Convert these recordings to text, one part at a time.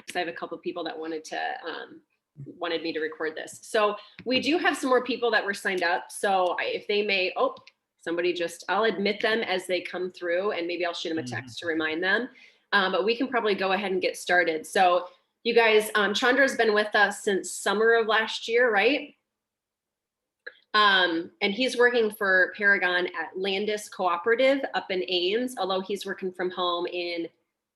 because I have a couple of people that wanted me to record this. So we do have some more people that were signed up. So if they may, I'll admit them as they come through, and maybe I'll shoot them a text to remind them. But we can probably go ahead and get started. So you guys, Chandra's been with us since summer of last year, right? And he's working for Paragon at Landis Cooperative up in Ames, although he's working from home in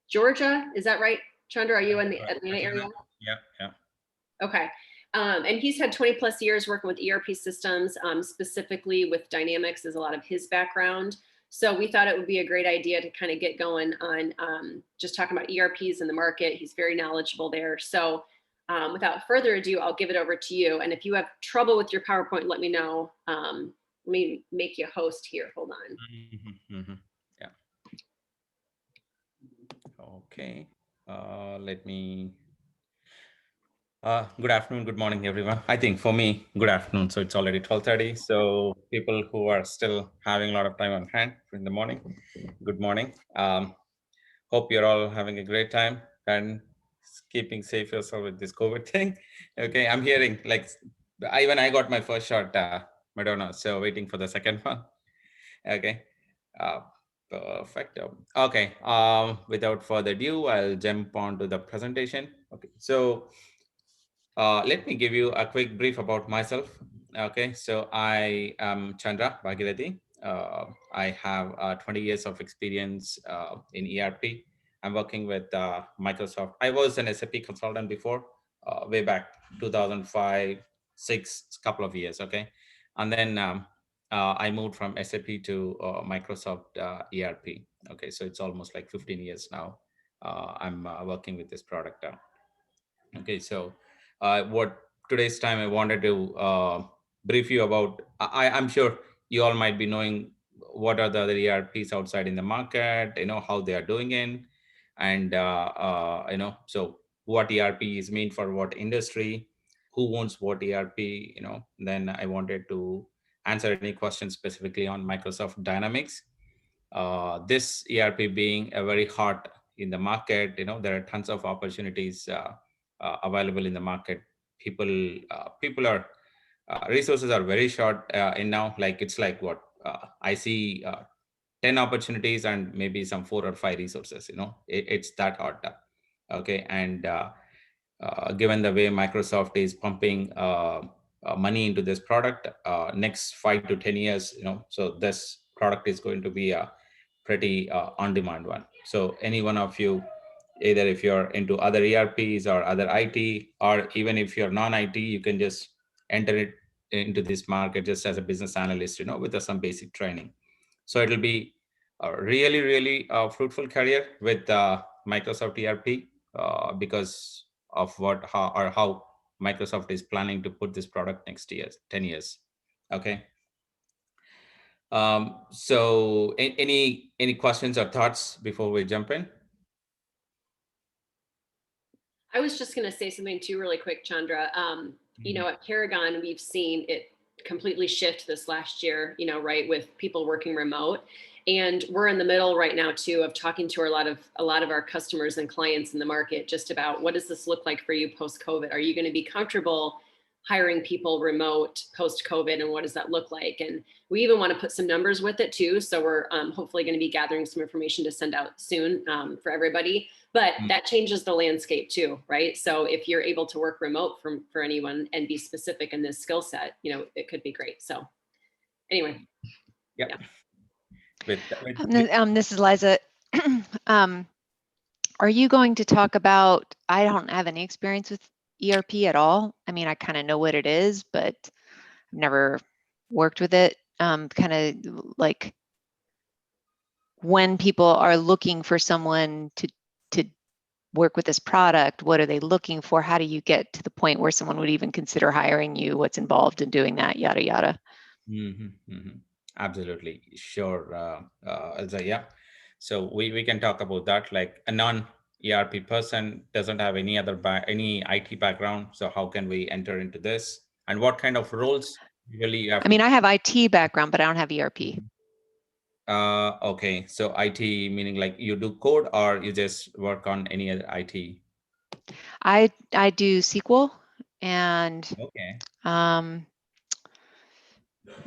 Georgia. Is that right, Chandra? Are you in the Atlanta area? Yeah. Okay. And he's had 20 plus years working with ERP systems, specifically with Dynamics is a lot of his background. So we thought it would be a great idea to kind of get going on just talking about ERPs in the market. He's very knowledgeable there. So without further ado, I'll give it over to you. And if you have trouble with your PowerPoint, let me know. Let me make you host here. Hold on. Yeah. Okay. Let me. Good afternoon, good morning, everyone. I think for me, good afternoon. So it's already 12:30. So people who are still having a lot of time on hand in the morning, good morning. Hope you're all having a great time and keeping safe yourself with this COVID thing. Okay, I'm hearing like I got my first shot, Madonna. So waiting for the second one. Okay. Perfect. Okay. Without further ado, I'll jump on to the presentation. Okay. So let me give you a quick brief about myself. Okay. So I am Chandra Bhagirathi. I have 20 years of experience in ERP. I'm working with Microsoft. I was an SAP consultant before, way back 2005, 6, couple of years. Okay. And then I moved from SAP to Microsoft ERP. Okay, so it's almost like 15 years now. I'm working with this product. Okay, so what today's time I wanted to brief you about. I'm sure you all might be knowing what are the other ERPs outside in the market, how they are doing in, and so what ERP is mean for what industry, who owns what ERP, then I wanted to answer any questions specifically on Microsoft Dynamics. This ERP being a very hot in the market, there are tons of opportunities available in the market. People are resources are very short in now. Like it's like what I see 10 opportunities and maybe some 4 or 5 resources. It's that hot. Okay, and given the way Microsoft is pumping money into this product, next 5 to 10 years, so this product is going to be a pretty on-demand one. So any one of you, either if you're into other ERPs or other IT, or even if you're non-IT, you can just enter it into this market just as a business analyst, with some basic training. So it'll be a really, really fruitful career with Microsoft ERP because of how Microsoft is planning to put this product next year, 10 years. Okay. So any questions or thoughts before we jump in? I was just going to say something too really quick, Chandra. At Paragon, we've seen it completely shift this last year, right, with people working remote. And we're in the middle right now too of talking to a lot of our customers and clients in the market just about what does this look like for you post-COVID? Are you going to be comfortable hiring people remote post-COVID, and what does that look like? And we even want to put some numbers with it too. So we're hopefully going to be gathering some information to send out soon for everybody. But that changes the landscape too, right? So if you're able to work remote for anyone and be specific in this skill set, it could be great. So anyway. Yeah. This is Liza. Are you going to talk about, I don't have any experience with ERP at all. I mean, I kind of know what it is, but I've never worked with it. Kind of like when people are looking for someone to work with this product, what are they looking for? How do you get to the point where someone would even consider hiring you? What's involved in doing that? Yada, yada. Absolutely. Sure. Elsa, yeah. So we can talk about that. Like a non-ERP person doesn't have any IT background. So how can we enter into this? And what kind of roles usually you have? I mean, I have IT background, but I don't have ERP. Okay. So IT meaning like you do code or you just work on any other IT? I do SQL and Okay.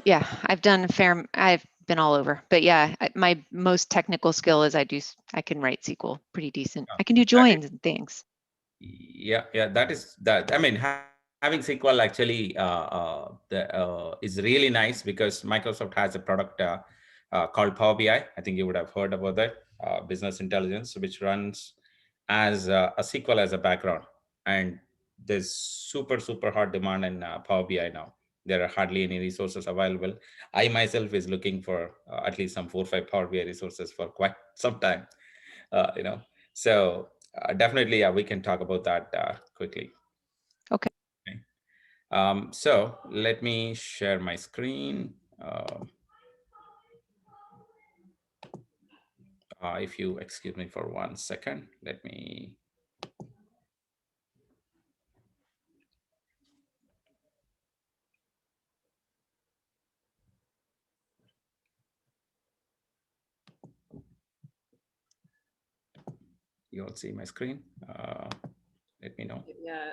yeah, I've been all over, but yeah, my most technical skill is I can write SQL pretty decent. I can do That is, joins and things. yeah, that is that. I mean, having SQL actually is really nice because Microsoft has a product called Power BI. I think you would have heard about that, business intelligence, which runs as a SQL as a background. And there's super hot demand in Power BI now. There are hardly any resources available. I myself is looking for at least some 4 or 5 Power BI resources for quite some time. You know, so definitely, yeah, we can talk about that quickly. Okay. Okay. So let me share my screen. If you excuse me for 1 second, let me. You all see my screen? Let me know. Yeah.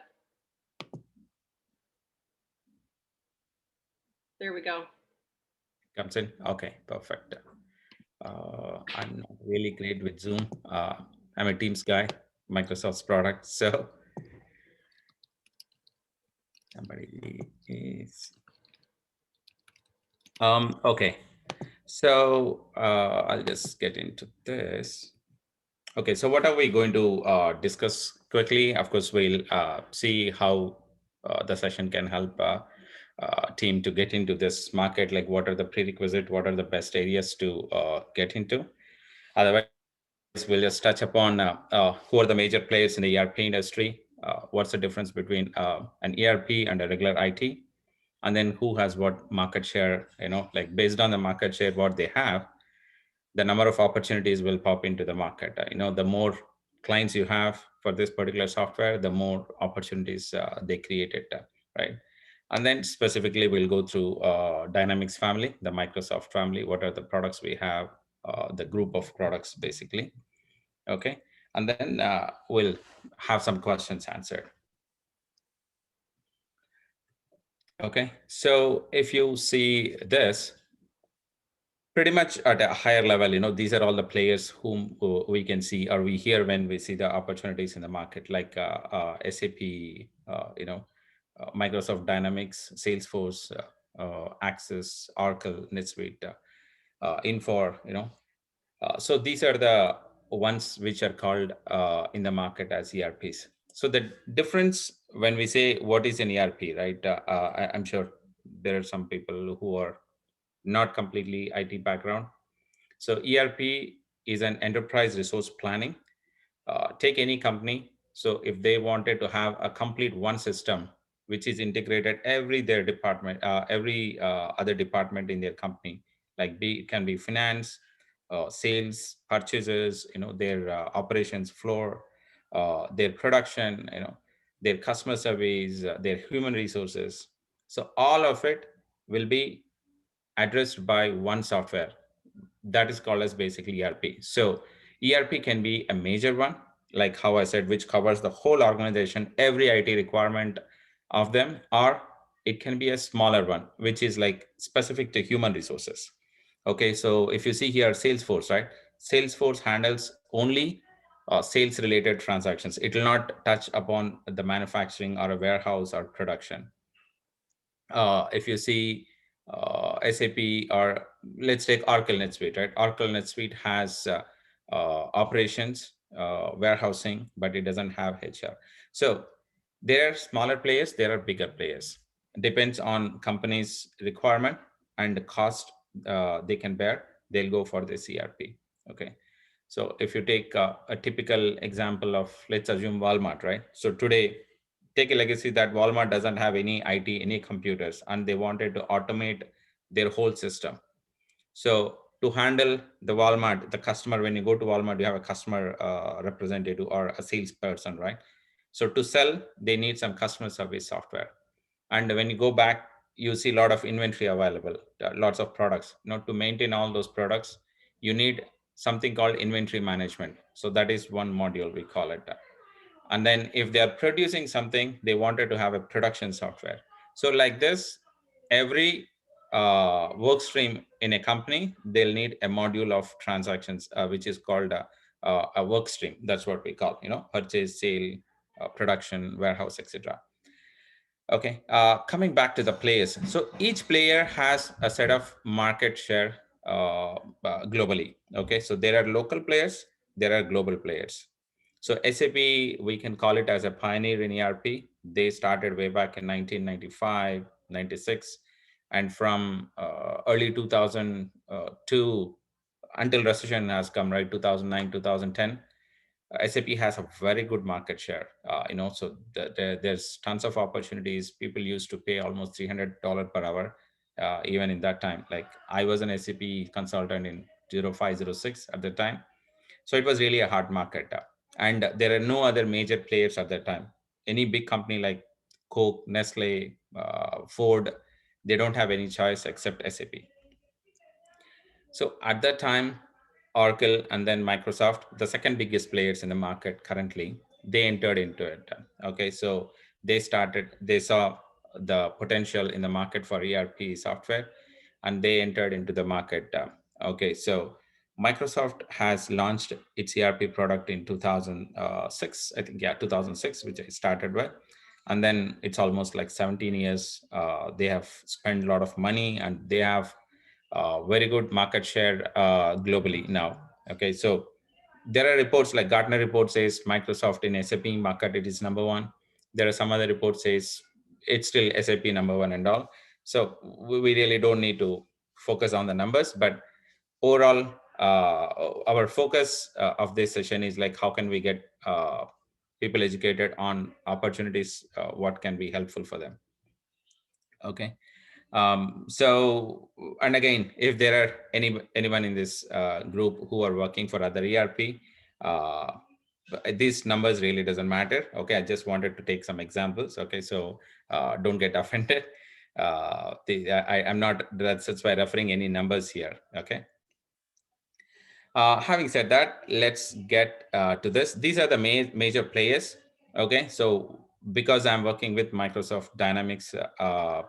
There we go. Comes in? Okay, perfect. I'm not really great with Zoom. I'm a Teams guy, Microsoft's product. So somebody is. Okay. So I'll just get into this. Okay, so what are we going to discuss quickly? Of course, we'll see how the session can help team to get into this market, like what are the prerequisites, what are the best areas to get into. Otherwise, we'll just touch upon who are the major players in the ERP industry, what's the difference between an ERP and a regular IT, and then who has what market share, like based on the market share, what they have, the number of opportunities will pop into the market. The more clients you have for this particular software, the more opportunities they created, right? And then specifically, we'll go through Dynamics family, the Microsoft family. What are the products we have? The group of products, basically. Okay, and then we'll have some questions answered. Okay, so if you see this, pretty much at a higher level, these are all the players whom we can see or we hear when we see the opportunities in the market, like SAP, Microsoft Dynamics, Salesforce, Access, Oracle, NetSuite, Infor, so these are the ones which are called in the market as ERPs. So the difference when we say what is an ERP, right? I'm sure there are some people who are not completely IT background. So ERP is an enterprise resource planning. Take any company. So if they wanted to have a complete one system, which is integrated every their department, every other department in their company, like it can be finance, sales, purchases, their operations floor, their production, their customer service, their human resources. So all of it will be addressed by one software that is called as basically ERP. So ERP can be a major one, like how I said, which covers the whole organization, every IT requirement of them, or it can be a smaller one, which is like specific to human resources. Okay, so if you see here, Salesforce, right? Salesforce handles only sales related transactions. It will not touch upon the manufacturing or a warehouse or production. If you see SAP, or let's take Oracle NetSuite, right? Oracle NetSuite has operations, warehousing, but it doesn't have HR. So there are smaller players, there are bigger players. It depends on company's requirement and the cost they can bear. They'll go for this ERP. Okay. So if you take a typical example of, let's assume Walmart, right? So today, take a legacy that Walmart doesn't have any IT, any computers, and they wanted to automate their whole system. So to handle the Walmart, the customer, when you go to Walmart, you have a customer representative or a salesperson, right? So to sell, they need some customer service software. And when you go back, you see a lot of inventory available, lots of products. To maintain all those products, you need something called inventory management. So that is one module, we call it. And then if they are producing something, they wanted to have a production software. So like this, every work stream in a company, they'll need a module of transactions, which is called a work stream. That's what we call, purchase, sale, production, warehouse, etc. Okay, coming back to the players. So each player has a set of market share globally. Okay, so there are local players, there are global players. So SAP, we can call it as a pioneer in ERP. They started way back in 1995, 96. And from early 2002 until recession has come, right, 2009, 2010, SAP has a very good market share. So there's tons of opportunities. People used to pay almost $300 per hour, even in that time. Like I was an SAP consultant in 0506 at the time. So it was really a hard market. And there are no other major players at that time. Any big company like Coke, Nestle, Ford, they don't have any choice except SAP. So at that time, Oracle and then Microsoft, the second biggest players in the market currently, they entered into it. Okay, so they saw the potential in the market for ERP software, and they entered into the market. Okay, so Microsoft has launched its ERP product in 2006, I think, 2006, which I started with. And then it's almost like 17 years. They have spent a lot of money, and they have very good market share globally now. Okay, so there are reports like Gartner report says Microsoft in SAP market, it is number one. There are some other reports says it's still SAP number one and all. So we really don't need to focus on the numbers, but overall, our focus of this session is like, how can we get people educated on opportunities, what can be helpful for them. Okay. So, and again, if there are anyone in this group who are working for other ERP, these numbers really doesn't matter. Okay, I just wanted to take some examples. Okay, so don't get offended. I'm not, that's why referring any numbers here. Okay. Having said that, let's get to this. These are the major players. Okay, so because I'm working with Microsoft Dynamics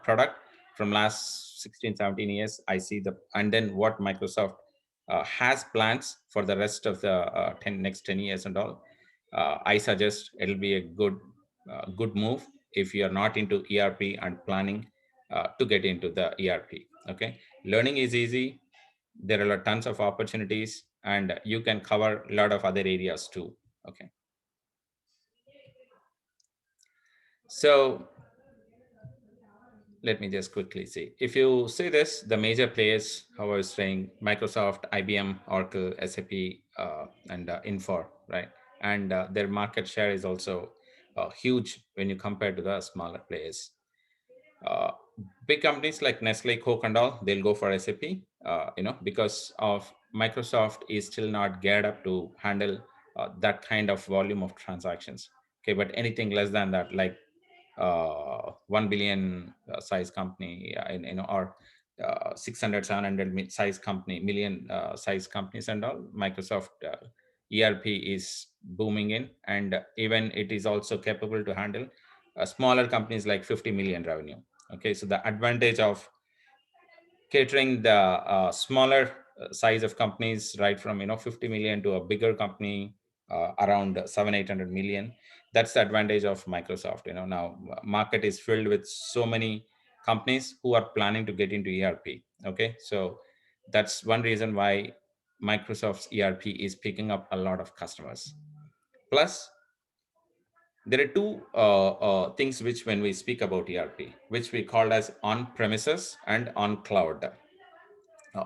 product from last 16, 17 years, I see and then what Microsoft has plans for the rest of the next 10 years and all. I suggest it'll be a good move if you are not into ERP and planning to get into the ERP. Okay, learning is easy. There are tons of opportunities, and you can cover a lot of other areas too. Okay. So let me just quickly see. If you see this, the major players, how I was saying, Microsoft, IBM, Oracle, SAP, and Infor, right? And their market share is also huge when you compare to the smaller players. Big companies like Nestle, Coke, and all, they'll go for SAP, because of Microsoft is still not geared up to handle that kind of volume of transactions. Okay, but anything less than that, like 1 billion size company, or 600, 700 size company, million size companies and all, Microsoft ERP is booming in, and even it is also capable to handle smaller companies like 50 million revenue. Okay, so the advantage of catering the smaller size of companies, right from 50 million to a bigger company around 700-800 million, that's the advantage of Microsoft. Now market is filled with so many companies who are planning to get into ERP. Okay, so that's one reason why Microsoft's ERP is picking up a lot of customers. Plus, there are two things which, when we speak about ERP, which we call as on premises and on cloud.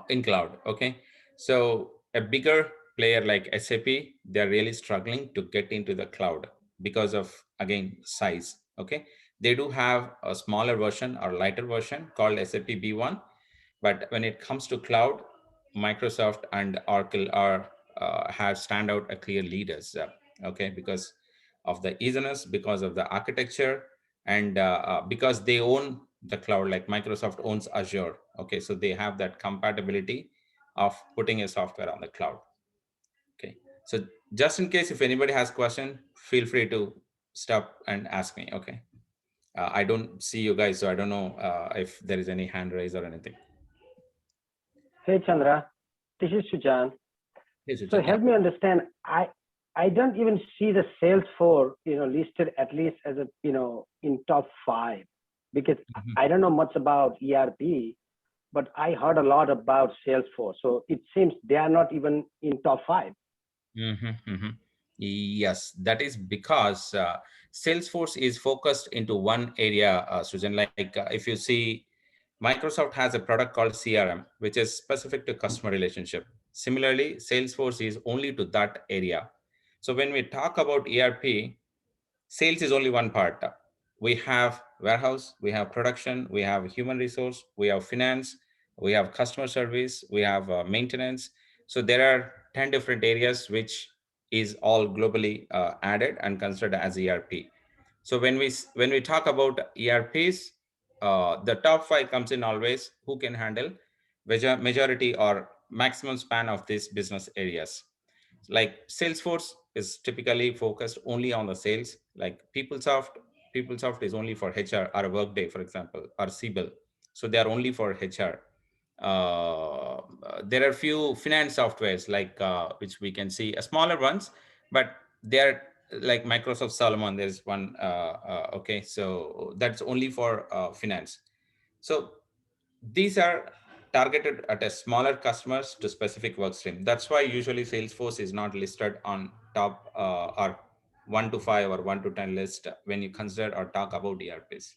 In cloud. Okay, so a bigger player like SAP, they're really struggling to get into the cloud because of, again, size. Okay, they do have a smaller version or lighter version called SAP B1, but when it comes to cloud, Microsoft and Oracle are have stand out a clear leaders. Okay, because of the easiness, because of the architecture, and because they own the cloud, like Microsoft owns Azure. Okay, so they have that compatibility of putting a software on the cloud. Okay, so just in case if anybody has question, feel free to stop and ask me. Okay. I don't see you guys, so I don't know if there is any hand raise or anything. Hey Chandra, this is Sujan. Hey, So Sujan, help me understand. I don't even see the Salesforce, listed at least as a, in top 5, because I don't know much about ERP, but I heard a lot about Salesforce. So it seems they are not even in top 5. Yes, that is because Salesforce is focused into one area, Susan. Like if you see, Microsoft has a product called CRM, which is specific to customer relationship. Similarly, Salesforce is only to that area. So when we talk about ERP, sales is only one part. We have warehouse, we have production, we have human resource, we have finance, we have customer service, we have maintenance. So there are 10 different areas which is all globally added and considered as ERP. So when we talk about ERPs, the top 5 comes in always who can handle majority or maximum span of these business areas. Like Salesforce is typically focused only on the sales. Like PeopleSoft is only for HR, or Workday, for example, or Siebel. So they are only for HR. There are few finance softwares like which we can see smaller ones, but they are like Microsoft Solomon. There's one. Okay, so that's only for finance. So these are targeted at a smaller customers to specific work stream. That's why usually Salesforce is not listed on top or 1 to 5 or 1 to 10 list when you consider or talk about ERPs.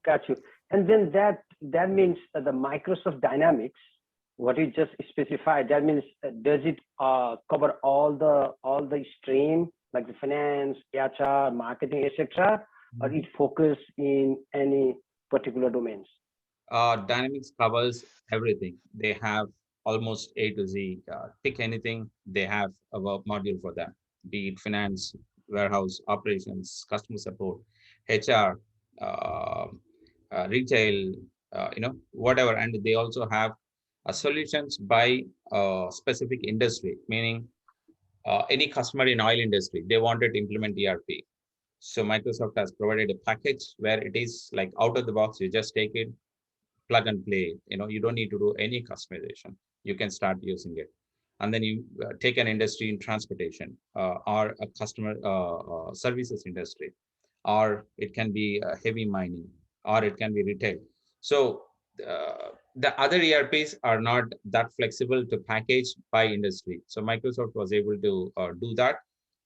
Got you. And then that means the Microsoft Dynamics, what you just specified, that means does it cover all the stream, like the finance, HR, marketing, etc., or it focus in any particular domains? Dynamics covers everything. They have almost A to Z. Pick anything, they have a module for that. Be it finance, warehouse, operations, customer support, HR, retail, whatever. And they also have solutions by specific industry, meaning any customer in oil industry, they wanted to implement ERP. So Microsoft has provided a package where it is like out of the box, you just take it, plug and play. You don't need to do any customization. You can start using it. And then you take an industry in transportation or a customer services industry, or it can be heavy mining, or it can be retail. So the other ERPs are not that flexible to package by industry. So Microsoft was able to do that,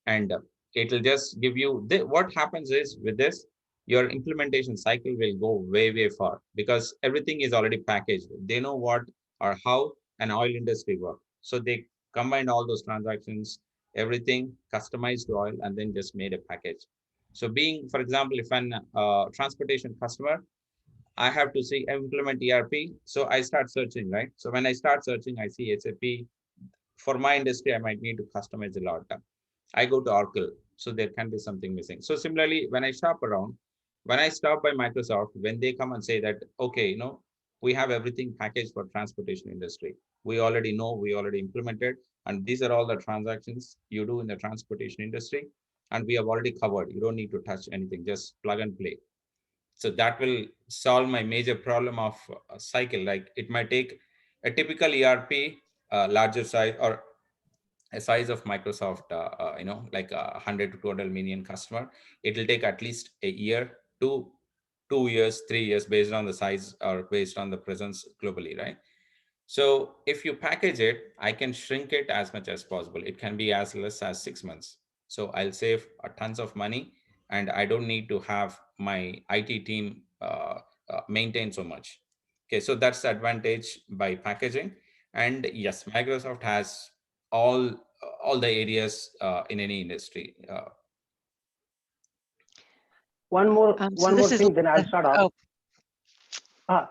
and it will just give you what happens is with this, your implementation cycle will go way far because everything is already packaged. They know what or how an oil industry works. So they combined all those transactions, everything customized to oil, and then just made a package. So being, for example, if an transportation customer, I have to see implement ERP. So I start searching, right? So when I start searching, I see SAP. For my industry, I might need to customize a lot. I go to Oracle, so there can be something missing. So similarly, when I shop around, when I stop by Microsoft, when they come and say that, okay, we have everything packaged for transportation industry. We already know, we already implemented, and these are all the transactions you do in the transportation industry. And we have already covered. You don't need to touch anything, just plug and play. So that will solve my major problem of a cycle. Like it might take a typical ERP, larger size or a size of Microsoft, like 100 to 200 million customer. It will take at least a year to 2 years, 3 years, based on the size or based on the presence globally, right? So if you package it, I can shrink it as much as possible. It can be as less as 6 months. So I'll save a tons of money, and I don't need to have my IT team maintain so much. Okay, so that's the advantage by packaging. And yes, Microsoft has all the areas in any industry. One more thing, then I'll start off.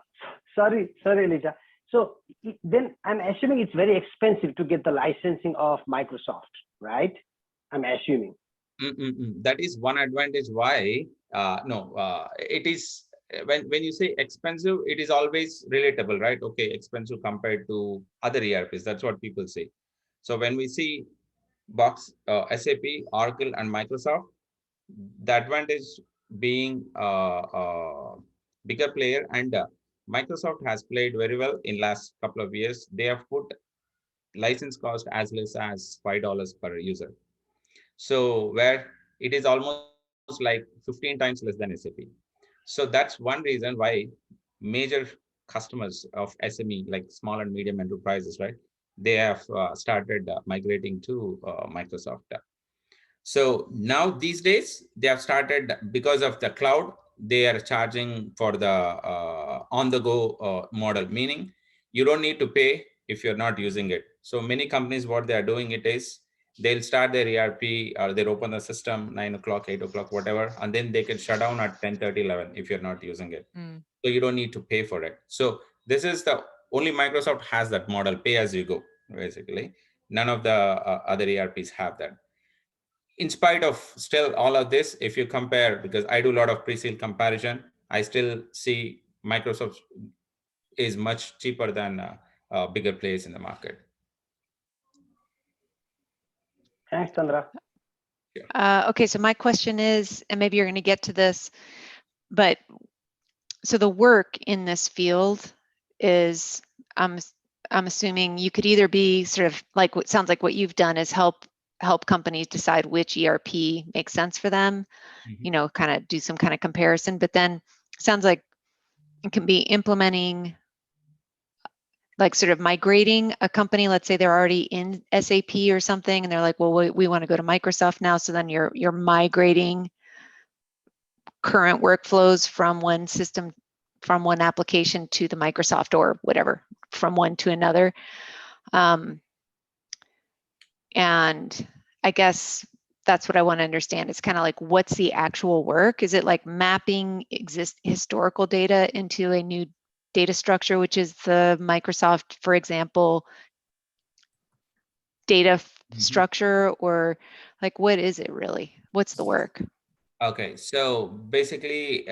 Sorry, Elijah. So then I'm assuming it's very expensive to get the licensing of Microsoft, right? I'm assuming. That is one advantage why, it is, when you say expensive, it is always relatable, right? Okay, expensive compared to other ERPs. That's what people say. So when we see SAP, Oracle, and Microsoft, The advantage being bigger player, and Microsoft has played very well in last couple of years. They have put license cost as less as $5 per user. So where it is almost like 15 times less than SAP. So that's one reason why major customers of SME, like small and medium enterprises, right? They have started migrating to Microsoft. So now these days they have started, because of the cloud, they are charging for the on the go model, meaning you don't need to pay if you're not using it. So many companies, what they are doing it is, they'll start their ERP, or they'll open the system 9 o'clock, 8 o'clock, whatever, and then they can shut down at 10:30, 11 if you're not using it. So you don't need to pay for it. So this is the only Microsoft has that model, pay as you go, basically. None of the other ERPs have that. In spite of still all of this, if you compare, because I do a lot of pre-sale comparison, I still see Microsoft is much cheaper than bigger players in the market. Thanks, Chandra. Okay, so my question is, and maybe you're going to get to this, but so the work in this field is, I'm assuming you could either be sort of like what sounds like what you've done is help companies decide which ERP makes sense for them, you know, kind of do some kind of comparison, but then sounds like it can be implementing, like sort of migrating a company. Let's say they're already in SAP or something, and they're like, well, we want to go to Microsoft now. So then you're migrating current workflows from one system, from one application to the Microsoft, or whatever, from one to another. And I guess that's what I want to understand. It's kind of like, what's the actual work? Is it like mapping historical data into a new data structure, which is the Microsoft, for example, data structure, or like, what is it really? What's the work? Okay, so basically,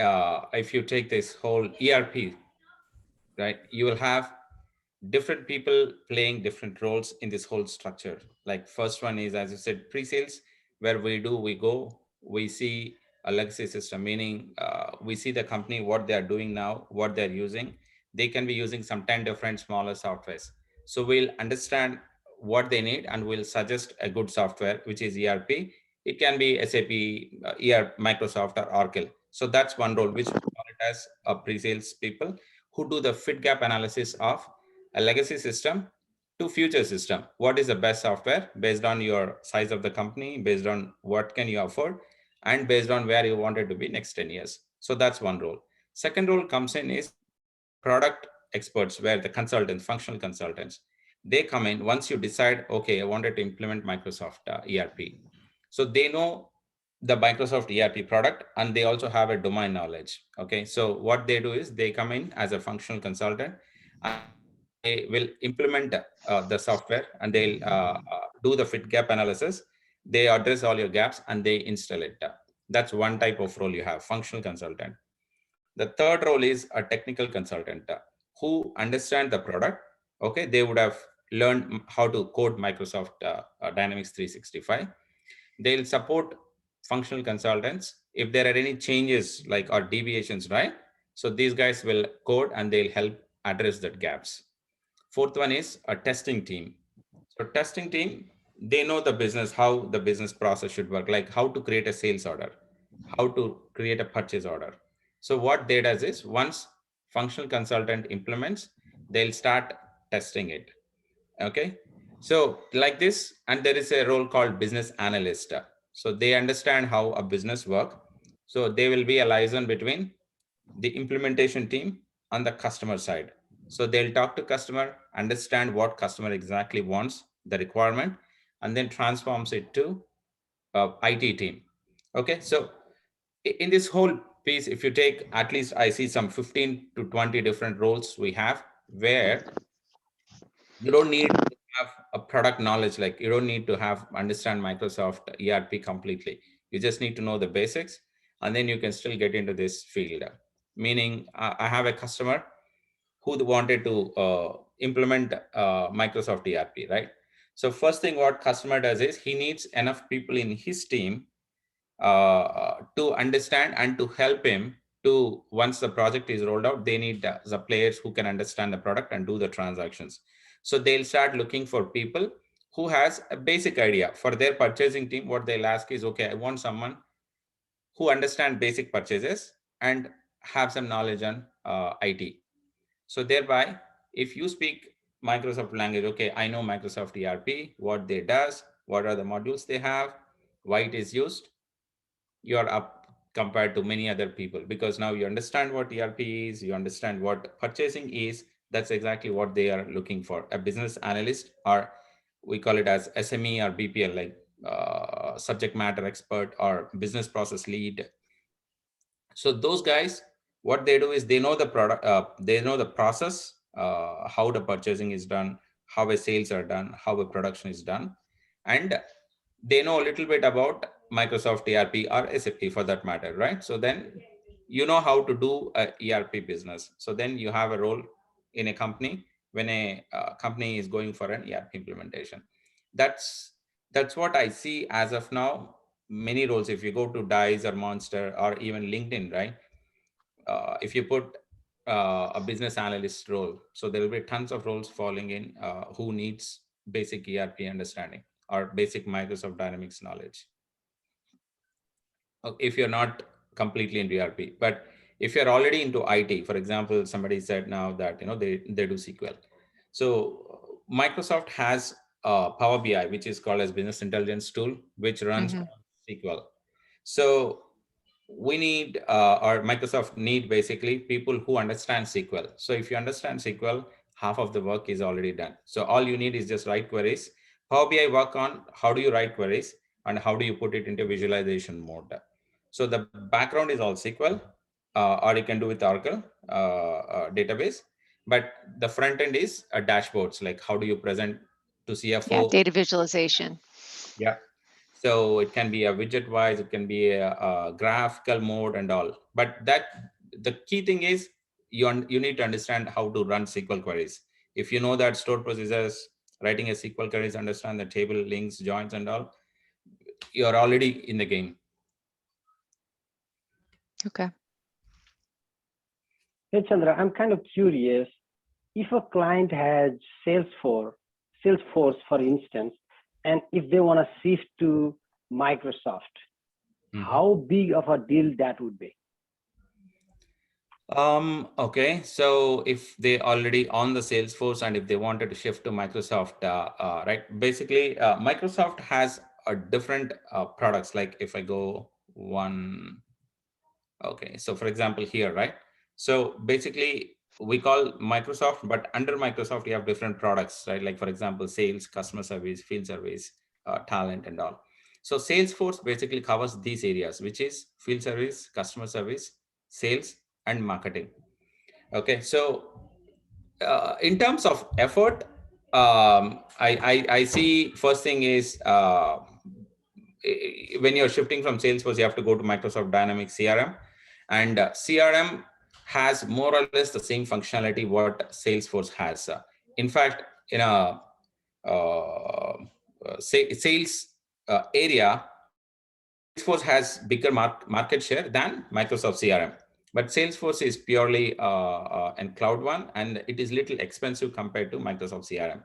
if you take this whole ERP, right, you will have different people playing different roles in this whole structure. Like first one is, as you said, pre-sales, where we go, we see a legacy system, meaning we see the company, what they are doing now, what they're using. They can be using some 10 different smaller softwares. So we'll understand what they need and we'll suggest a good software, which is ERP. It can be SAP, ERP, Microsoft, or Oracle. So that's one role, which we call it as a pre-sales people who do the fit gap analysis of a legacy system to future system. What is the best software based on your size of the company, based on what can you afford, and based on where you want it to be next 10 years. So that's one role. Second role comes in is product experts, where the consultants, functional consultants, they come in once you decide, okay, I wanted to implement Microsoft ERP. So they know the Microsoft ERP product, and they also have a domain knowledge. Okay, so what they do is they come in as a functional consultant, and they will implement the software, and they'll do the fit gap analysis. They address all your gaps and they install it. That's one type of role you have, functional consultant. The third role is a technical consultant who understand the product. Okay, they would have learned how to code Microsoft Dynamics 365. They'll support functional consultants if there are any changes like or deviations, right? So these guys will code and they'll help address that gaps. Fourth one is a testing team. So testing team, they know the business, how the business process should work, like how to create a sales order, how to create a purchase order. So what they does is, once functional consultant implements, they'll start testing it. Okay, so like this, and there is a role called business analyst. So they understand how a business work. So they will be a liaison between the implementation team on the customer side. So they'll talk to customer, understand what customer exactly wants, the requirement, and then transforms it to IT team. Okay, so in this whole piece, if you take, at least I see some 15 to 20 different roles we have, where you don't need to have a product knowledge, like you don't need to have understand Microsoft ERP completely. You just need to know the basics, and then you can still get into this field. Meaning, I have a customer who wanted to implement Microsoft ERP, right? So first thing what customer does is, he needs enough people in his team to understand and to help him to, once the project is rolled out, they need the players who can understand the product and do the transactions. So they'll start looking for people who has a basic idea for their purchasing team. What they'll ask is, okay, I want someone who understand basic purchases and have some knowledge on IT. So thereby, if you speak Microsoft language, okay, I know Microsoft ERP, what they does, what are the modules they have, why it is used, you're up compared to many other people, because now you understand what ERP is, you understand what purchasing is. That's exactly what they are looking for. A business analyst, or we call it as SME or BPL, like subject matter expert or business process lead. So those guys, what they do is they know the product, they know the process, how the purchasing is done, how the sales are done, how the production is done, and they know a little bit about Microsoft ERP or SAP for that matter, right? So then you know how to do a ERP business. So then you have a role in a company when a company is going for an ERP implementation. That's what I see as of now. Many roles, if you go to Dice or Monster or even LinkedIn, right? If you put a business analyst role, so there will be tons of roles falling in who needs basic ERP understanding or basic Microsoft Dynamics knowledge. If you're not completely into ERP, but if you're already into IT, for example, somebody said now that they do SQL. So Microsoft has Power BI, which is called as business intelligence tool, which runs on SQL. So we need, or Microsoft need, basically people who understand SQL. So if you understand SQL, half of the work is already done. So all you need is just write queries. Power BI work on how do you write queries and how do you put it into visualization mode. So the background is all SQL, or you can do with Oracle database. But the front end is dashboards, like how do you present to CFO? Yeah, data visualization. Yeah. So it can be a widget wise, it can be a graphical mode and all. But the key thing is you need to understand how to run SQL queries. If you know that stored procedures, writing a SQL queries, understand the table links, joins and all, you're already in the game. Okay. Hey, Chandra, I'm kind of curious. If a client has Salesforce, for instance, and if they want to shift to Microsoft, how big of a deal that would be? Okay, so if they already on the Salesforce and if they wanted to shift to Microsoft, right? Basically, Microsoft has a different products. Like if I go one, okay, so for example here, right? So basically we call Microsoft, but under Microsoft you have different products, right? Like for example, sales, customer service, field service, talent and all. So Salesforce basically covers these areas, which is field service, customer service, sales, and marketing. Okay, so in terms of effort, I see first thing is when you're shifting from Salesforce, you have to go to Microsoft Dynamics CRM, and CRM has more or less the same functionality what Salesforce has. In fact, in a sales area, Salesforce has bigger market share than Microsoft CRM. But Salesforce is purely a cloud one, and it is little expensive compared to Microsoft CRM.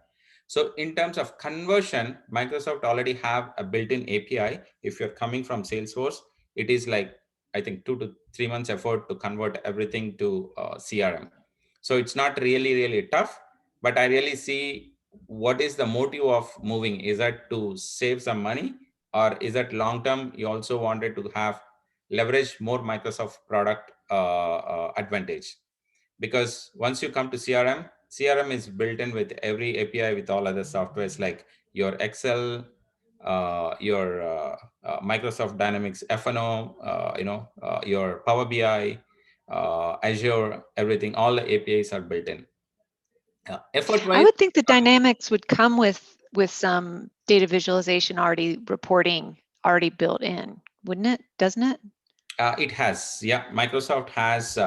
So in terms of conversion, Microsoft already have a built-in API. If you're coming from Salesforce, it is like, I think 2 to 3 months effort to convert everything to CRM. So it's not really tough, but I really see what is the motive of moving. Is that to save some money, or is that long term you also wanted to have leverage more Microsoft product advantage? Because once you come to CRM is built in with every API with all other softwares like your Excel, your Microsoft Dynamics F&O, your Power BI, Azure, everything, all the APIs are built in. Effort-wise, I would think the Dynamics would come with some data visualization reporting already built in, wouldn't it? Doesn't it? It has, yeah. Microsoft has,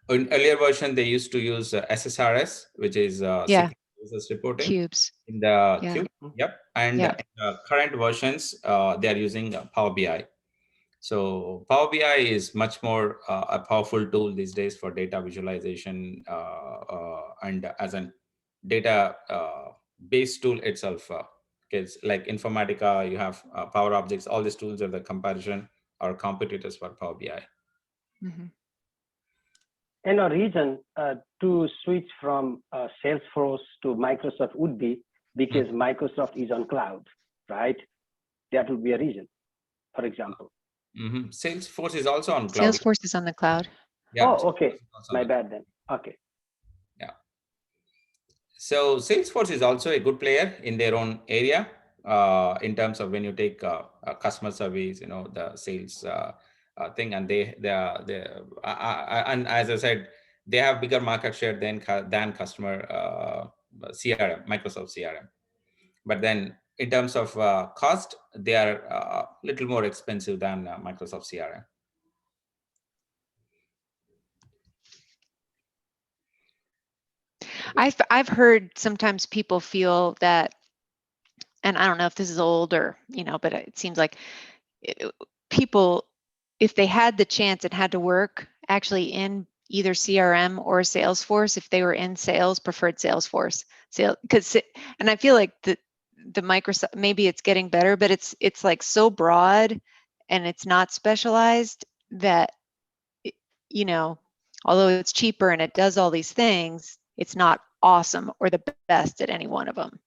in earlier version, they used to use SSRS, which is Yeah. Business Reporting. Cubes. In the Yeah. Cube, yep. And in the current versions, they are using Power BI. So Power BI is much more a powerful tool these days for data visualization and as an data based tool itself. Because like Informatica, you have Power Objects, all these tools are the comparison or competitors for Power BI. Mhm. And a reason to switch from Salesforce to Microsoft would be because Microsoft is on cloud, right? That would be a reason, for example. Salesforce is also on cloud. Salesforce is on the cloud. Yeah. Oh, okay. My bad then. Okay. Yeah. So Salesforce is also a good player in their own area in terms of when you take customer service, the sales thing, and and as I said, they have bigger market share than customer CRM, Microsoft CRM. But then in terms of cost, they are a little more expensive than Microsoft CRM. I've heard sometimes people feel that, and I don't know if this is old or, but it seems like people, if they had the chance and had to work actually in either CRM or Salesforce, if they were in sales, preferred Salesforce. And I feel like the Microsoft, maybe it's getting better, but it's like so broad and it's not specialized that, although it's cheaper and it does all these things, it's not awesome or the best at any one of them.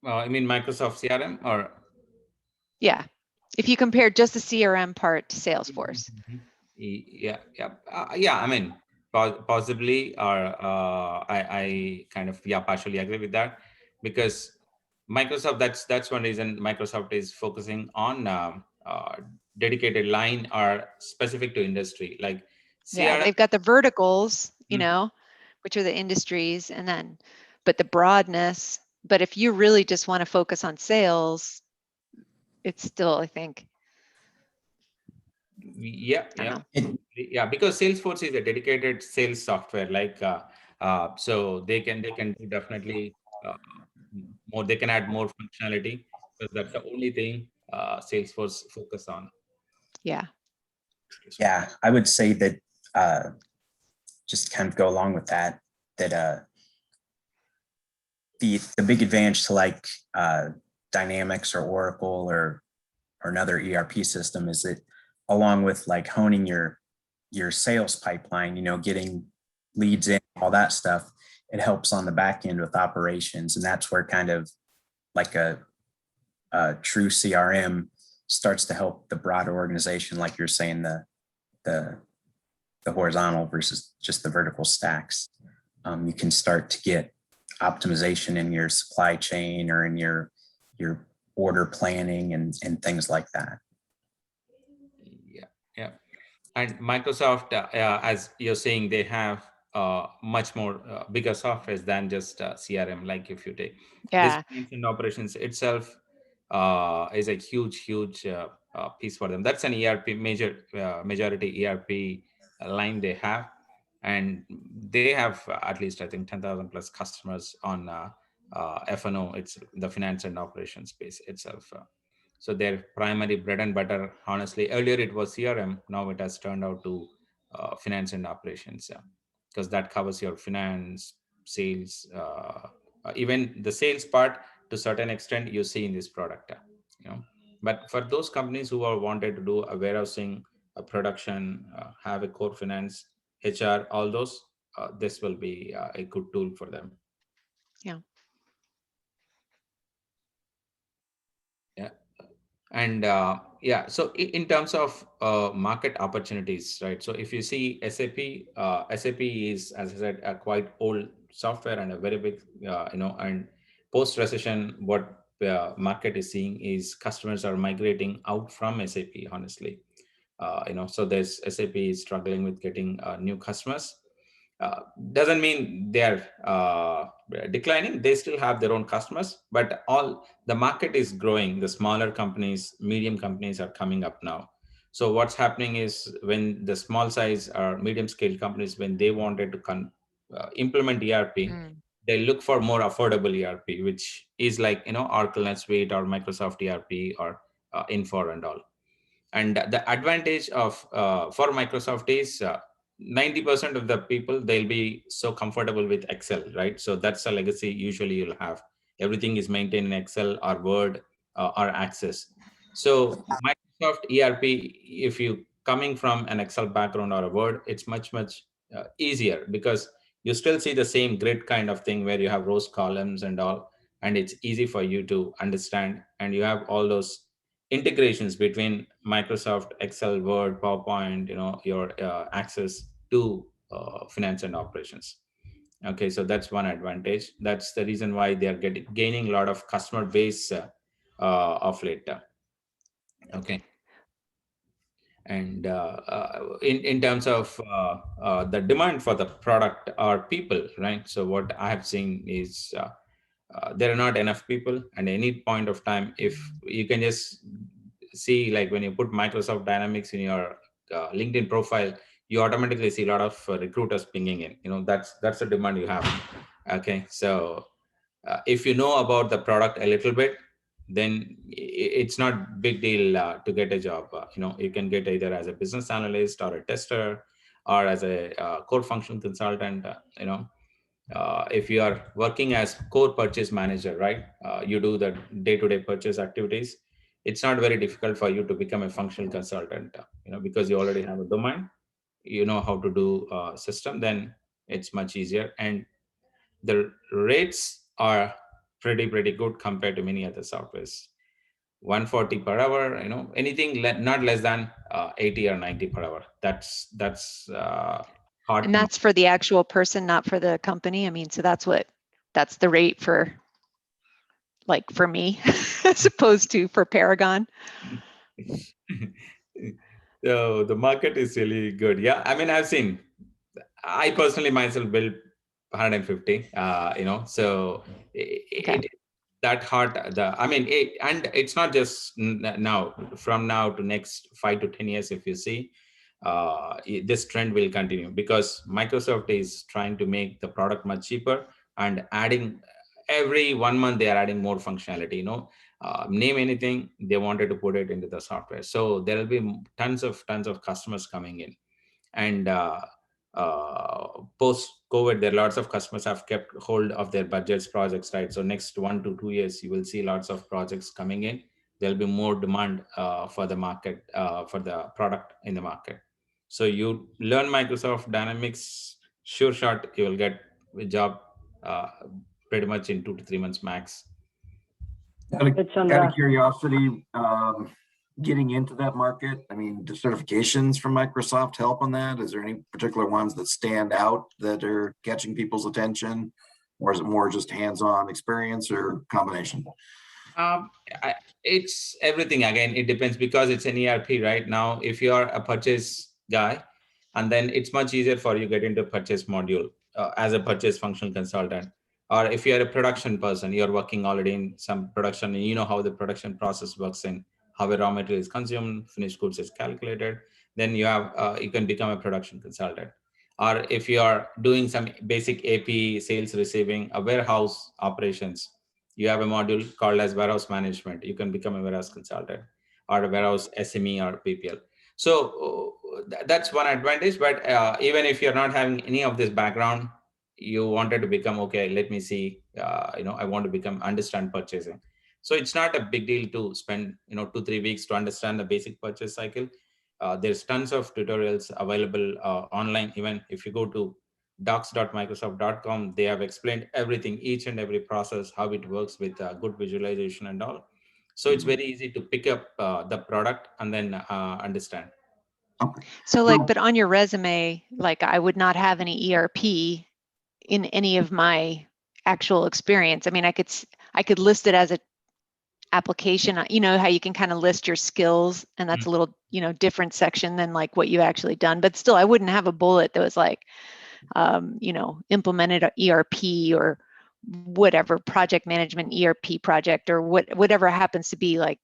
I mean Microsoft CRM or? Yeah. If you compare just the CRM part to Salesforce. Yeah. I mean, possibly, or I kind of partially agree with that, because Microsoft. That's one reason Microsoft is focusing on dedicated line or specific to industry, like CRM. Yeah, they've got the verticals, which are the industries, and then, but the broadness. But if you really just want to focus on sales, it's still, I think. Yeah, because Salesforce is a dedicated sales software, like so they can do definitely more. They can add more functionality, because that's the only thing Salesforce focus on. Yeah. Yeah, I would say that just kind of go along with that. The big advantage to like Dynamics or Oracle or another ERP system is that, along with like honing your sales pipeline, getting leads in, all that stuff, it helps on the back end with operations. And that's where kind of like a true CRM starts to help the broader organization, like you're saying, the horizontal versus just the vertical stacks. You can start to get optimization in your supply chain or in your order planning and things like that. Yeah. And Microsoft, as you're saying, they have much more bigger softwares than just CRM. Like if you take this mentioned operations itself is a huge piece for them. That's an ERP majority ERP line they have, and they have at least I think 10,000 plus customers on F&O. It's the finance and operations space itself. So their primary bread and butter, honestly, earlier it was CRM. Now it has turned out to finance and operations, because that covers your finance, sales, even the sales part to a certain extent you see in this product. But for those companies who are wanted to do a warehousing, a production, have a core finance, HR, all those, this will be a good tool for them. Yeah. Yeah. And so in terms of market opportunities, right? So if you see SAP, SAP is, as I said, a quite old software and a very big, and post-recession, what market is seeing is customers are migrating out from SAP, honestly. So there's SAP is struggling with getting new customers. Doesn't mean they're declining. They still have their own customers, but all the market is growing. The smaller companies, medium companies are coming up now. So what's happening is, when the small size or medium scale companies, when they wanted to implement ERP, they look for more affordable ERP, which is like Oracle NetSuite or Microsoft ERP or Infor and all. And the advantage of for Microsoft is 90% of the people, they'll be so comfortable with Excel, right? So that's a legacy usually you'll have. Everything is maintained in Excel or Word or Access. So Microsoft ERP, if you coming from an Excel background or a Word, it's much easier, because you still see the same grid kind of thing where you have rows, columns and all, and it's easy for you to understand, and you have all those integrations between Microsoft Excel, Word, PowerPoint, your access to finance and operations. Okay, so that's one advantage. That's the reason why they are gaining a lot of customer base of late. Okay. And in terms of the demand for the product or people, right? So what I have seen is there are not enough people, and any point of time, if you can just see, like when you put Microsoft Dynamics in your LinkedIn profile, you automatically see a lot of recruiters pinging in. That's the demand you have. Okay, so if you know about the product a little bit, then it's not big deal to get a job. You can get either as a business analyst or a tester or as a core function consultant. If you are working as core purchase manager, right? You do the day-to-day purchase activities. It's not very difficult for you to become a functional consultant, because you already have a domain, you know how to do system, then it's much easier. And the rates are pretty good compared to many other softwares. 140 per hour, anything not less than 80 or 90 per hour. That's hard. And that's for the actual person, not for the company. I mean, so that's the rate for, like, for me, as opposed to for Paragon. So the market is really good. Yeah, I mean, I personally myself built 150. So it that hard. And it's not just now. From now to next 5 to 10 years, if you see, this trend will continue, because Microsoft is trying to make the product much cheaper and adding every 1 month they are adding more functionality. Name anything, they wanted to put it into the software. So there will be tons of customers coming in. And post COVID, there are lots of customers have kept hold of their budgets, projects, right? So next 1 to 2 years, you will see lots of projects coming in. There'll be more demand for the market, for the product in the market. So you learn Microsoft Dynamics, sure shot, you will get a job pretty much in 2 to 3 months max. Out of curiosity, getting into that market, I mean, do certifications from Microsoft help on that? Is there any particular ones that stand out that are catching people's attention, or is it more just hands-on experience or combination? It's everything. Again, it depends, because it's an ERP right now. If you are a purchase guy, and then it's much easier for you to get into purchase module as a purchase function consultant. Or if you're a production person, you're working already in some production, and you know how the production process works and how a raw material is consumed, finished goods is calculated, then you can become a production consultant. Or if you are doing some basic AP, sales, receiving, a warehouse operations, you have a module called as warehouse management. You can become a warehouse consultant or a warehouse SME or PPL. So that's one advantage. But even if you're not having any of this background, you wanted to become, okay, let me see, I want to understand purchasing. So it's not a big deal to spend 2-3 weeks to understand the basic purchase cycle. There's tons of tutorials available online. Even if you go to docs.microsoft.com, they have explained everything, each and every process, how it works with good visualization and all. So it's very easy to pick up the product and then understand. Okay. So but on your resume, like, I would not have any ERP in any of my actual experience. I mean, I could list it as a application, how you can kind of list your skills, and that's a little, different section than like what you've actually done. But still, I wouldn't have a bullet that was like, implemented a ERP or whatever project management ERP project, or whatever happens to be like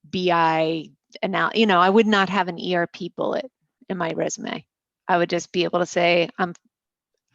BI. And now, I would not have an ERP bullet in my resume. I would just be able to say I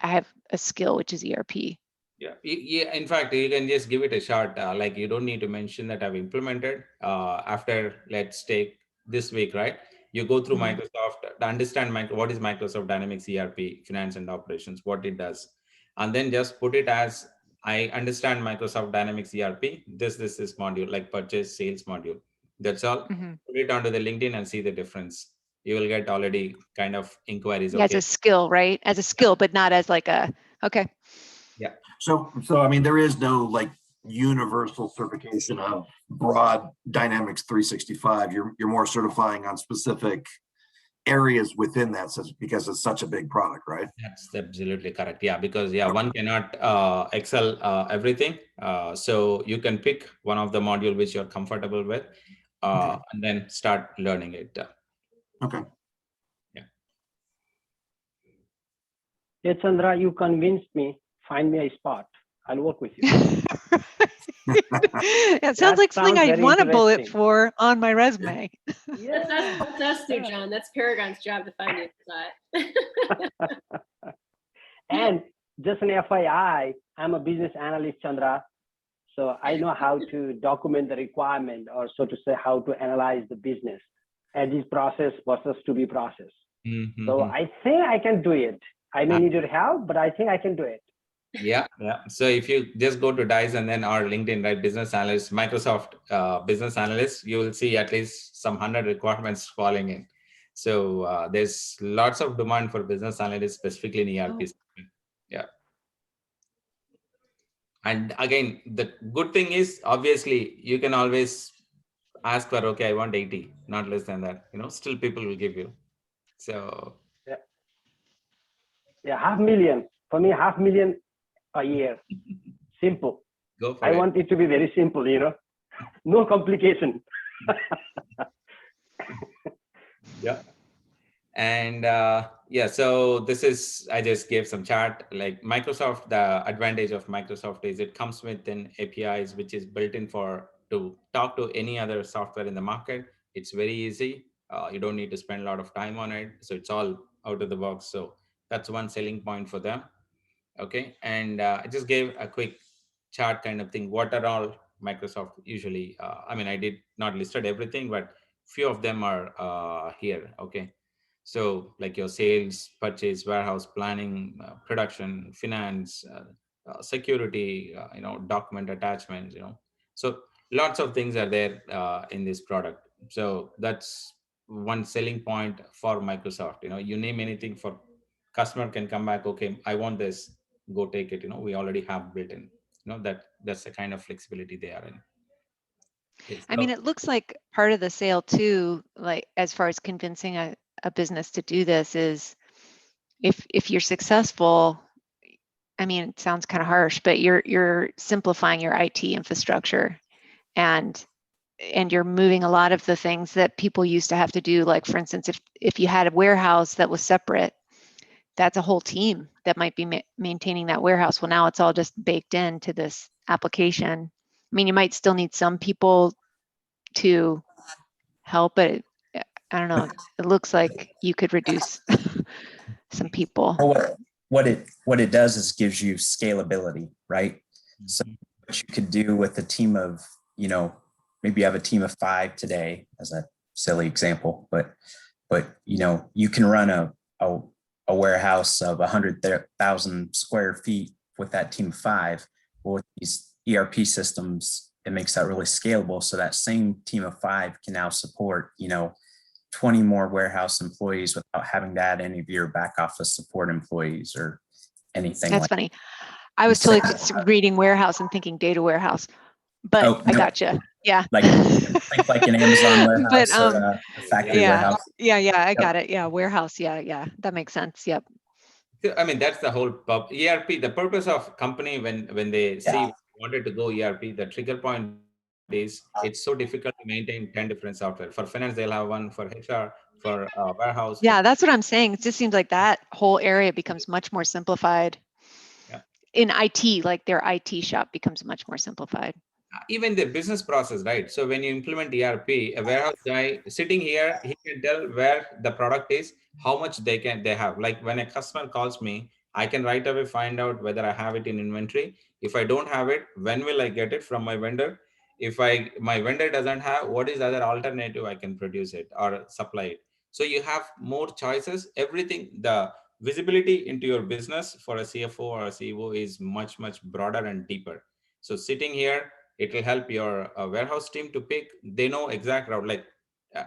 have a skill, which is ERP. Yeah. In fact, you can just give it a shot. Like, you don't need to mention that I've implemented. After, let's take this week, right? You go through Mhm. Microsoft to understand what is Microsoft Dynamics ERP, finance and operations, what it does, and then just put it as I understand Microsoft Dynamics ERP. This module like purchase sales module. That's all. Mhm. Put it onto the LinkedIn and see the difference. You will get already kind of inquiries. Yeah, as Okay. a skill, right? As a skill, but not as like a, okay. Yeah. So I mean, there is no like universal certification of broad Dynamics 365. You're more certifying on specific areas within that because it's such a big product, right? That's absolutely correct. Yeah, because one cannot excel everything. So you can pick one of the module which you're comfortable with, Okay. and then start learning it. Okay. Yeah. Yeah, Chandra, you convinced me. Find me a spot. I'll work with you. It sounds like something sounds I'd very want a bullet interesting. for on my resume. That's us too, John. That's Paragon's job to find you a spot. And just an FYI, I'm a business analyst, Chandra. So I know how to document the requirement, or so to say, how to analyze the business as is process versus to be processed. Mm-hmm. So I think I can do it. I may need your help, but I think I can do it. Yeah. So if you just go to DICE and then our LinkedIn, right, business analyst, Microsoft business analyst, you will see at least some 100 requirements falling in. So there's lots of demand for business analysts, specifically in ERP. Oh. Yeah. And again, the good thing is, obviously, you can always ask for, okay, I want 80, not less than that. Still people will give you. So yeah, 500,000 for me, 500,000 a year. Simple. Go for I it. want it to be very simple, no complication. Yeah. And so this is, I just gave some chart. Like Microsoft, the advantage of Microsoft is it comes with an APIs which is built in to talk to any other software in the market. It's very easy. You don't need to spend a lot of time on it. So it's all out of the box. So that's one selling point for them. Okay. And I just gave a quick chart kind of thing. What are all Microsoft usually? I did not listed everything, but few of them are here. Okay. So like your sales, purchase, warehouse, planning, production, finance, security, document attachments, So lots of things are there in this product. So that's one selling point for Microsoft. You name anything for customer can come back. Okay, I want this. Go take it. We already have built in. That's the kind of flexibility they are in. I mean, it looks like part of the sale too, like as far as convincing a business to do this is if you're successful, I mean, it sounds kind of harsh, but you're simplifying your IT infrastructure and you're moving a lot of the things that people used to have to do. Like for instance, if you had a warehouse that was separate, that's a whole team that might be maintaining that warehouse. Well, now it's all just baked into this application. I mean, you might still need some people to help, but I don't know. It looks like you could reduce some people. Or what it does is gives you scalability, right? So what you could do with a team of, maybe you have a team of 5 today, as a silly example, but you can run a warehouse of 100,000 square feet with that team of 5. Well, with these ERP systems, it makes that really scalable. So that same team of 5 can now support, 20 more warehouse employees without having to add any of your back office support employees or anything. That's funny. I was totally reading warehouse and thinking data warehouse, but I gotcha. Yeah. Like an Amazon warehouse but, or a factory warehouse. Yeah. I got it. Yeah. Warehouse. Yeah. That makes sense. Yep. That's the whole ERP. The purpose of company when they see wanted to go ERP, the trigger point is it's so difficult to maintain 10 different software. For finance, they'll have one. For HR, for warehouse. Yeah, that's what I'm saying. It just seems like that whole area becomes much more simplified. Yeah. In IT, like their IT shop becomes much more simplified. Even the business process, right? So when you implement ERP, a warehouse guy sitting here, he can tell where the product is, how much they have. Like when a customer calls me, I can right away find out whether I have it in inventory. If I don't have it, when will I get it from my vendor? If my vendor doesn't have, what is the other alternative I can produce it or supply it? So you have more choices. Everything, the visibility into your business for a CFO or a CEO is much, much broader and deeper. So sitting here, it will help your warehouse team to pick. They know exact route, like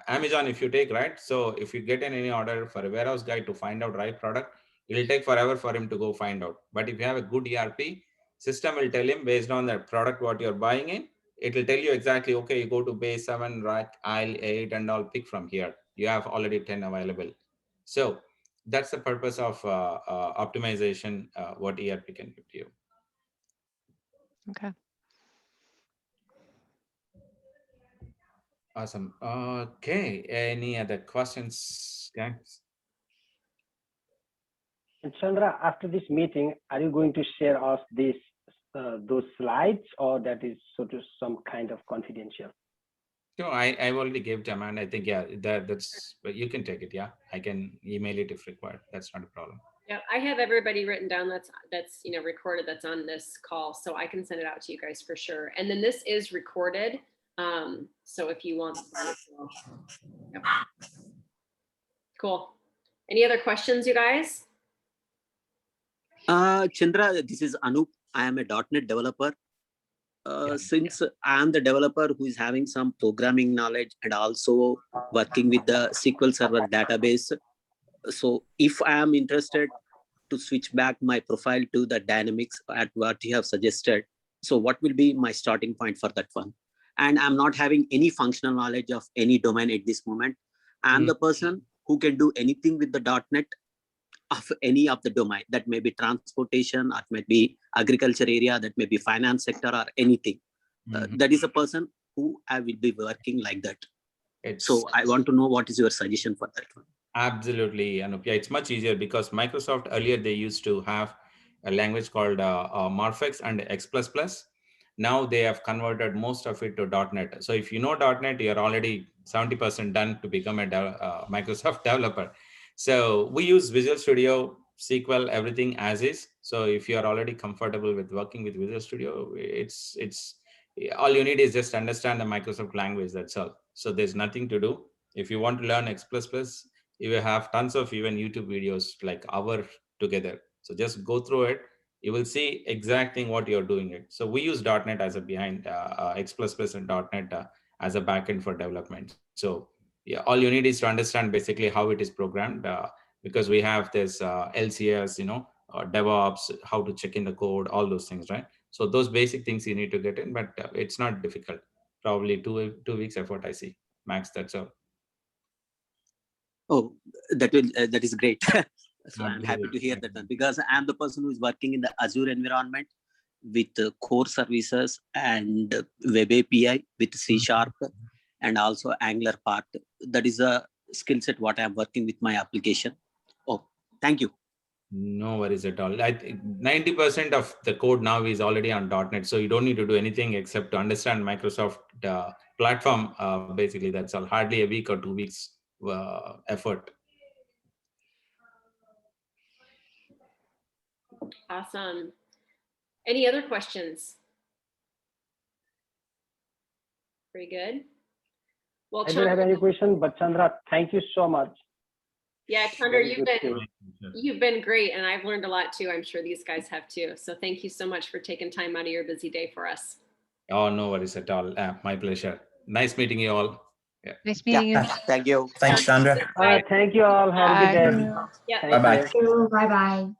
Amazon, if you take, right? So if you get in any order for a warehouse guy to find out right product, it will take forever for him to go find out. But if you have a good ERP, system will tell him based on the product what you're buying in, it will tell you exactly, okay, you go to bay 7, rack, aisle 8, and I'll pick from here. You have already 10 available. So that's the purpose of optimization, what ERP can give to you. Okay. Awesome. Okay. Any other questions, guys? And Chandra, after this meeting, are you going to share us those slides, or that is sort of some kind of confidential? No, I've already gave them, and I think, yeah, that's, but you can take it. Yeah, I can email it if required. That's not a problem. Yeah, I have everybody written down that's recorded, that's on this call, so I can send it out to you guys for sure. And then this is recorded, so if you want, yep. Cool. Any other questions, you guys? Chandra, this is Anup. I am a .NET developer. Since I am the developer who is having some programming knowledge and also working with the SQL Server database, so if I am interested to switch back my profile to the Dynamics at what you have suggested, so what will be my starting point for that one? And I'm not having any functional knowledge of any domain at this moment. I'm the person who can do anything with the .NET of any of the domain. That may be transportation, or it may be agriculture area, that may be finance sector, or anything. That is a person who I will be working like that. So I want to know what is your suggestion for that one. Absolutely, Anup. Yeah, it's much easier because Microsoft earlier, they used to have a language called Morphex and X++. Now they have converted most of it to .NET. So if you know .NET, you're already 70% done to become a Microsoft developer. So we use Visual Studio, SQL, everything as is. So if you are already comfortable with working with Visual Studio, it's all you need is just understand the Microsoft language. That's all. So there's nothing to do. If you want to learn X++, you will have tons of even YouTube videos like hour together. So just go through it. You will see exactly what you're doing it. So we use .NET as a behind, X++ and .NET as a backend for development. So yeah, all you need is to understand basically how it is programmed, because we have this LCS, DevOps, how to check in the code, all those things, right? So those basic things you need to get in, but it's not difficult. Probably two weeks effort, I see, max. That's all. Oh, that is great. So I'm happy to hear that one, because I'm the person who is working in the Azure environment with core services and web API with C# and also Angular part. That is a skill set what I'm working with my application. Oh, thank you. No worries at all. I think 90% of the code now is already on .NET, so you don't need to do anything except to understand Microsoft platform. Basically, that's all. Hardly a week or 2 weeks effort. Awesome. Any other questions? Pretty good. Well, I don't have any question, but Chandra, thank you so much. Yeah, Chandra, you've been great, and I've learned a lot too. I'm sure these guys have too. So thank you so much for taking time out of your busy day for us. Oh, no worries at all. My pleasure. Nice meeting you all. Yeah. Nice meeting you. Thank you. Thanks, Chandra. Thank you all. Have a good day. Yeah. Bye-bye. Bye bye.